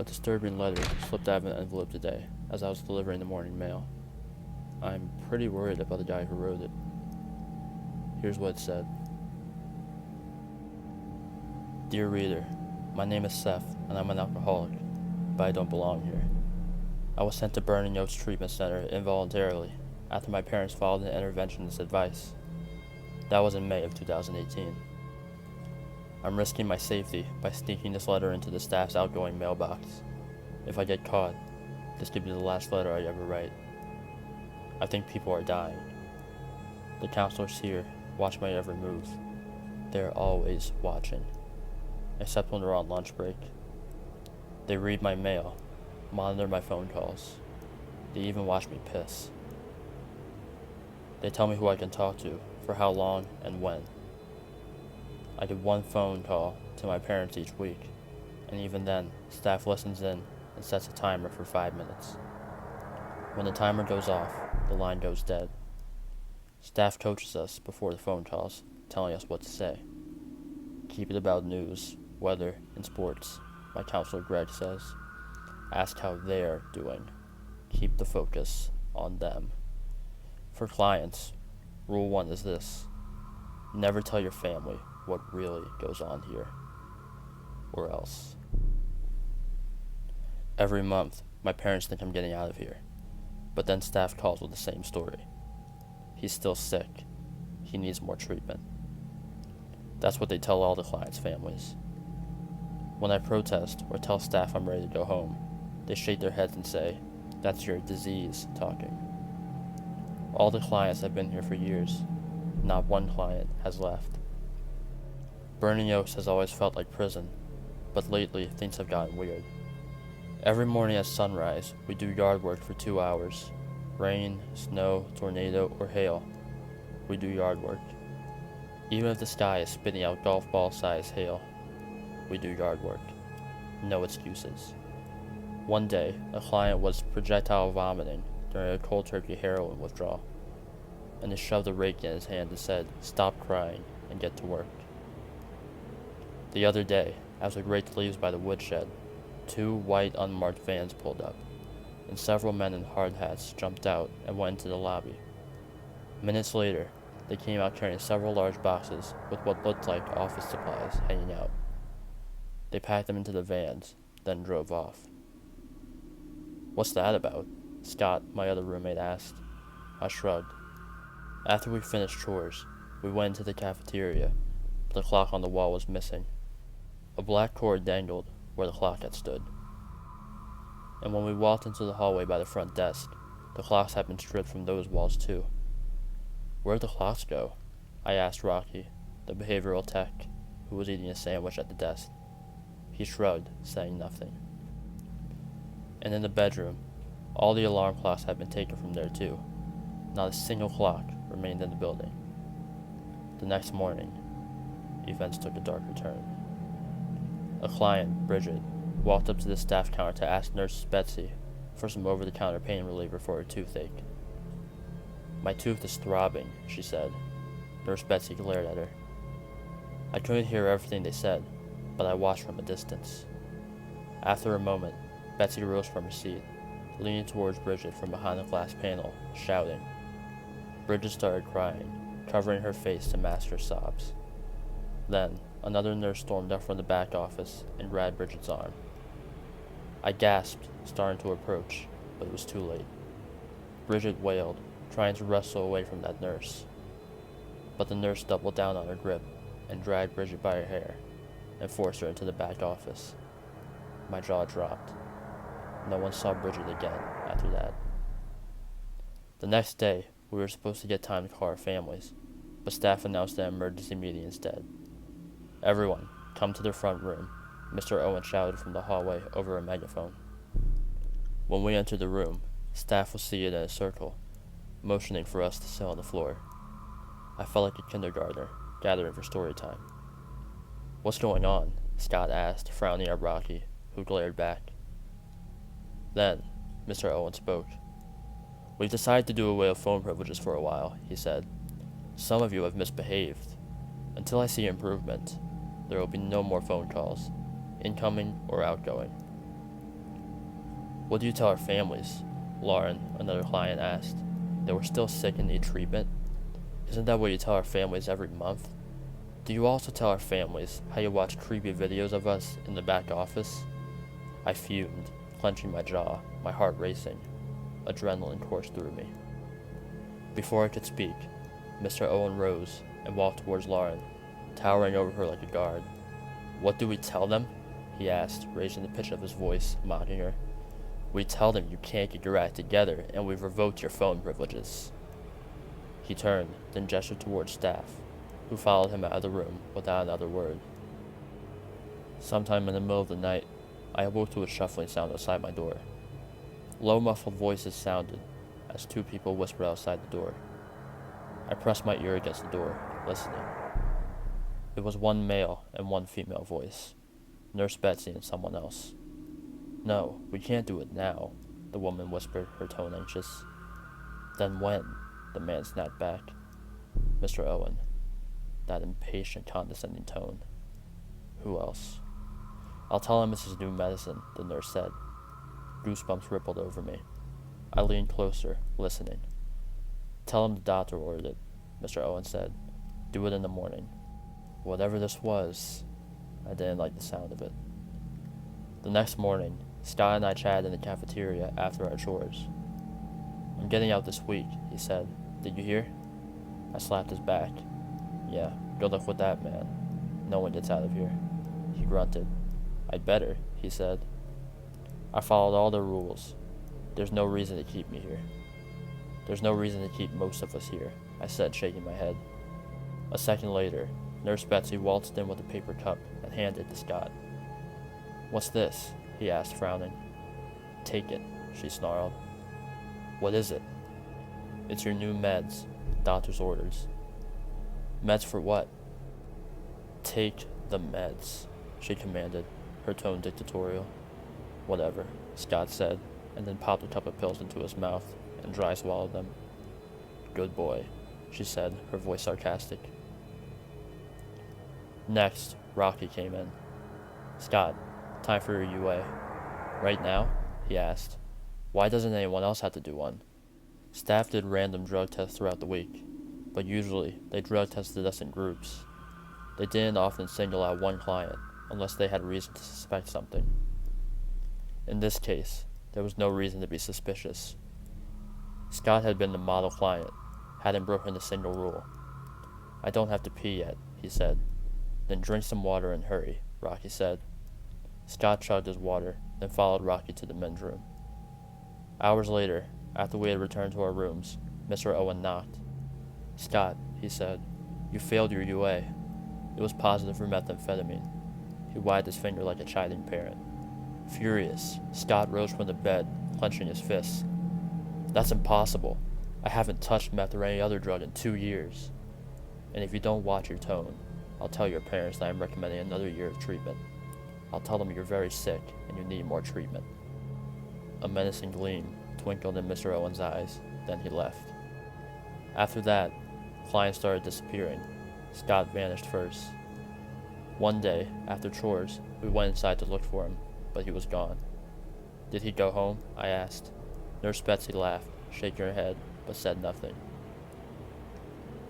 disturbing letter slipped out of an envelope today as I was delivering the morning mail. I'm pretty worried about the guy who wrote it. Here's what it said. Dear reader, my name is Seth, and I'm an alcoholic, but I don't belong here. I was sent to Burning Oaks Treatment Center involuntarily after my parents followed an interventionist advice. That was in May of 2018. I'm risking my safety by sneaking this letter into the staff's outgoing mailbox. If I get caught, this could be the last letter I ever write. I think people are dying. The counselors here watch my every move. They're always watching, except when they're on lunch break. They read my mail, monitor my phone calls. They even watch me piss. They tell me who I can talk to, for how long and when. I get one phone call to my parents each week, and even then, staff listens in and sets a timer for 5 minutes. When the timer goes off, the line goes dead. Staff coaches us before the phone calls, telling us what to say. Keep it about news, weather, and sports, my counselor Greg says. Ask how they're doing. Keep the focus on them. For clients, rule 1 is this: never tell your family what really goes on here, or else. Every month, my parents think I'm getting out of here, but then staff calls with the same story. He's still sick. He needs more treatment. That's what they tell all the clients' families. When I protest or tell staff I'm ready to go home, they shake their heads and say, "That's your disease talking." All the clients have been here for years. Not one client has left. Burning Oaks has always felt like prison, but lately things have gotten weird. Every morning at sunrise, we do yard work for 2 hours. Rain, snow, tornado, or hail, we do yard work. Even if the sky is spitting out golf ball size hail, we do yard work. No excuses. One day, a client was projectile vomiting during a cold turkey heroin withdrawal, and he shoved a rake in his hand and said, "Stop crying and get to work." The other day, as we raked leaves by the woodshed, 2 white unmarked vans pulled up, and several men in hard hats jumped out and went into the lobby. Minutes later, they came out carrying several large boxes with what looked like office supplies hanging out. They packed them into the vans, then drove off. "What's that about?" Scott, my other roommate, asked. I shrugged. After we finished chores, we went into the cafeteria, but the clock on the wall was missing. A black cord dangled where the clock had stood. And when we walked into the hallway by the front desk, the clocks had been stripped from those walls too. "Where'd the clocks go?" I asked Rocky, the behavioral tech, who was eating a sandwich at the desk. He shrugged, saying nothing. And in the bedroom, all the alarm clocks had been taken from there too. Not a single clock remained in the building. The next morning, events took a dark return. A client, Bridget, walked up to the staff counter to ask Nurse Betsy for some over-the-counter pain reliever for her toothache. "My tooth is throbbing," she said. Nurse Betsy glared at her. I couldn't hear everything they said, but I watched from a distance. After a moment, Betsy rose from her seat, leaning towards Bridget from behind a glass panel, shouting. Bridget started crying, covering her face to mask her sobs. Then, another nurse stormed up from the back office and grabbed Bridget's arm. I gasped, starting to approach, but it was too late. Bridget wailed, trying to wrestle away from that nurse. But the nurse doubled down on her grip and dragged Bridget by her hair and forced her into the back office. My jaw dropped. No one saw Bridget again after that. The next day, we were supposed to get time to call our families, but staff announced an emergency meeting instead. "Everyone, come to the front room," Mr. Owen shouted from the hallway over a megaphone. When we entered the room, staff was seated in a circle, motioning for us to sit on the floor. I felt like a kindergartner, gathering for story time. "What's going on?" Scott asked, frowning at Rocky, who glared back. Then, Mr. Owen spoke. "We've decided to do away with phone privileges for a while," he said. "Some of you have misbehaved. Until I see improvement, there will be no more phone calls, incoming or outgoing. What do you tell our families? Lauren, another client, asked. They were still sick and need treatment? Isn't that what you tell our families every month? Do you also tell our families how you watch creepy videos of us in the back office? I fumed, clenching my jaw, my heart racing. Adrenaline coursed through me. Before I could speak, Mr. Owen rose and walked towards Lauren, towering over her like a guard. What do we tell them? He asked, raising the pitch of his voice, mocking her. We tell them you can't get your act together, and we've revoked your phone privileges. He turned, then gestured towards staff, who followed him out of the room without another word. Sometime in the middle of the night, I awoke to a shuffling sound outside my door. Low, muffled voices sounded as two people whispered outside the door. I pressed my ear against the door, listening. It was one male and one female voice, Nurse Betsy and someone else. No, we can't do it now, the woman whispered, her tone anxious. Then when? The man snapped back. Mr. Owen. That impatient, condescending tone. Who else? I'll tell him it's his new medicine, the nurse said. Goosebumps rippled over me. I leaned closer, listening. Tell him the doctor ordered it, Mr. Owen said. Do it in the morning. Whatever this was, I didn't like the sound of it. The next morning, Scott and I chatted in the cafeteria after our chores. I'm getting out this week, he said. Did you hear? I slapped his back. Yeah, good luck with that, man. No one gets out of here. He grunted. I'd better, he said. I followed all the rules. There's no reason to keep me here. There's no reason to keep most of us here, I said, shaking my head. A second later, Nurse Betsy waltzed in with a paper cup and handed it to Scott. What's this? He asked, frowning. Take it, she snarled. What is it? It's your new meds, doctor's orders. Meds for what? Take the meds, she commanded, her tone dictatorial. Whatever, Scott said, and then popped a cup of pills into his mouth and dry swallowed them. Good boy, she said, her voice sarcastic. Next, Rocky came in. Scott, time for your UA. Right now? He asked. Why doesn't anyone else have to do one? Staff did random drug tests throughout the week, but usually they drug tested us in groups. They didn't often single out one client unless they had reason to suspect something. In this case, there was no reason to be suspicious. Scott had been the model client, hadn't broken a single rule. I don't have to pee yet, he said. Then drink some water and hurry, Rocky said. Scott chugged his water, then followed Rocky to the men's room. Hours later, after we had returned to our rooms, Mr. Owen knocked. Scott, he said, you failed your UA. It was positive for methamphetamine. He wagged his finger like a chiding parent. Furious, Scott rose from the bed, clenching his fists. That's impossible. I haven't touched meth or any other drug in 2 years. And if you don't watch your tone, I'll tell your parents that I'm recommending another year of treatment. I'll tell them you're very sick and you need more treatment. A menacing gleam twinkled in Mr. Owen's eyes, then he left. After that, clients started disappearing. Scott vanished first. One day, after chores, we went inside to look for him, but he was gone. Did he go home? I asked. Nurse Betsy laughed, shaking her head, but said nothing.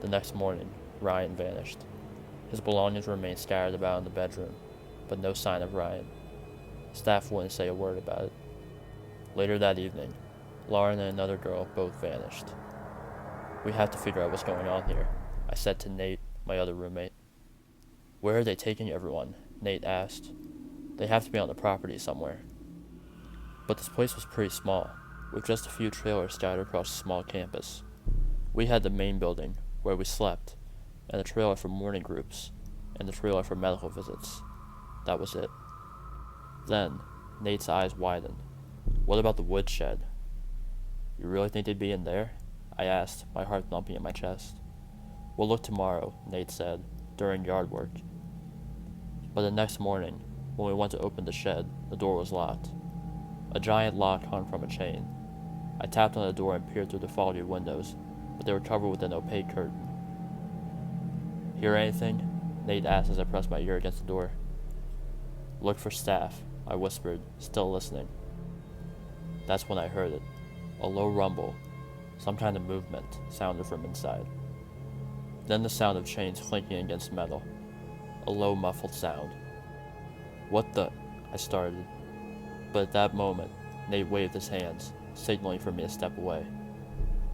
The next morning, Ryan vanished. His belongings remained scattered about in the bedroom, but no sign of Ryan. Staff wouldn't say a word about it. Later that evening, Lauren and another girl both vanished. We have to figure out what's going on here, I said to Nate, my other roommate. Where are they taking everyone? Nate asked. They have to be on the property somewhere. But this place was pretty small, with just a few trailers scattered across a small campus. We had the main building, where we slept, and a trailer for morning groups, and a trailer for medical visits. That was it. Then, Nate's eyes widened. What about the woodshed? You really think they'd be in there? I asked, my heart thumping in my chest. We'll look tomorrow, Nate said, during yard work. But the next morning, when we went to open the shed, the door was locked. A giant lock hung from a chain. I tapped on the door and peered through the foggy windows, but they were covered with an opaque curtain. Hear anything? Nate asked as I pressed my ear against the door. Look for staff, I whispered, still listening. That's when I heard it. A low rumble, some kind of movement, sounded from inside. Then the sound of chains clinking against metal. A low, muffled sound. What the? I started. But at that moment, Nate waved his hands, signaling for me to step away.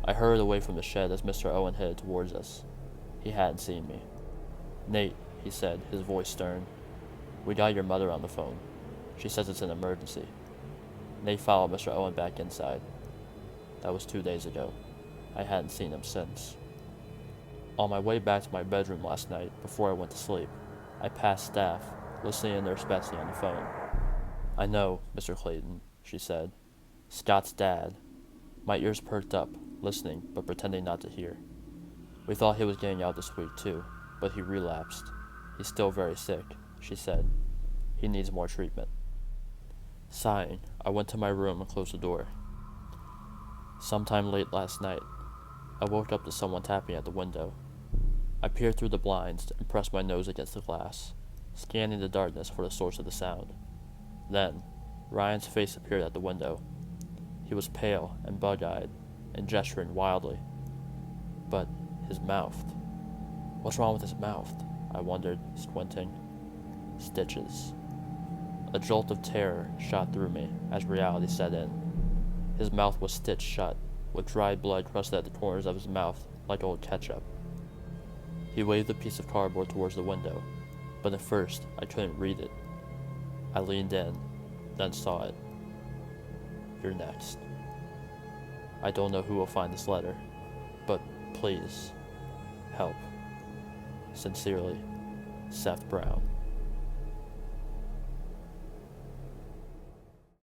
I hurried away from the shed as Mr. Owen headed towards us. He hadn't seen me. "Nate," he said, his voice stern. "We got your mother on the phone. She says it's an emergency." Nate followed Mr. Owen back inside. That was 2 days ago. I hadn't seen him since. On my way back to my bedroom last night, before I went to sleep, I passed Staff, listening to Nurse Betsy on the phone. "I know, Mr. Clayton," she said. "Scott's dad." My ears perked up, listening, but pretending not to hear. "We thought he was getting out this week, too, but he relapsed. He's still very sick," she said. "He needs more treatment." Sighing, I went to my room and closed the door. Sometime late last night, I woke up to someone tapping at the window. I peered through the blinds and pressed my nose against the glass, scanning the darkness for the source of the sound. Then, Ryan's face appeared at the window. He was pale and bug-eyed, and gesturing wildly. But his mouth. What's wrong with his mouth? I wondered, squinting. Stitches. A jolt of terror shot through me as reality set in. His mouth was stitched shut, with dried blood crusted at the corners of his mouth like old ketchup. He waved a piece of cardboard towards the window, but at first I couldn't read it. I leaned in, then saw it. "You're next. I don't know who will find this letter, but please, help. Sincerely, Seth Brown."